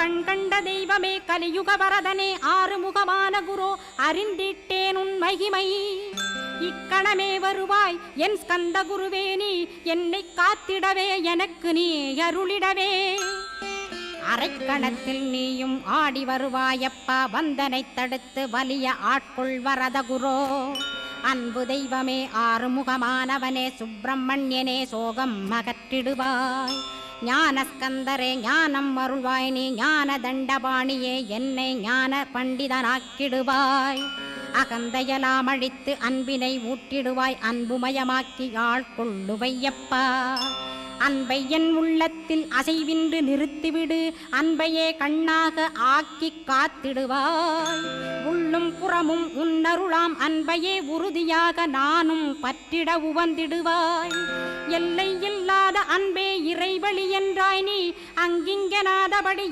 கண் கண்ட தெய்வமே கலியுக வரதனே ஆறுமுகமான குரு அறிந்திட்டேன் உன் மகிமை இக்கணமே வருவாய் என் ஸ்கந்த குருவே நீ என்னை காத்திடவே எனக்கு நீ அருளிடவே அரைக்கணத்தில் நீயும் ஆடி வருவாயப்பா வந்தனை தடுத்து வலிய ஆட்கொள் வரத குரோ அன்பு தெய்வமே ஆறுமுகமானவனே சுப்பிரமணியனே சோகம் அகற்றிடுவாய் ஞானஸ்கந்தரே ஞானம் அருள்வாய் நீ ஞான தண்டபாணியே என்னை ஞான பண்டிதனாக்கிடுவாய் அகந்தையலாம் அழித்து அன்பினை ஊட்டிடுவாய் அன்புமயமாக்கி ஆட்கொள்ளுவையப்பா அன்பை என் உள்ளத்தில் அசைவின்று நிறுத்திவிடு அன்பையே கண்ணாக ஆக்கி காத்திடுவாய் உள்ளும் புறமும் உன்னருளாம் அன்பையே உறுதியாக நானும் பற்றிட உவந்திடுவாய் எல்லை இல்லாத அன்பே இறைவழி என்றாய் நீ அங்கிங்கனாதபடி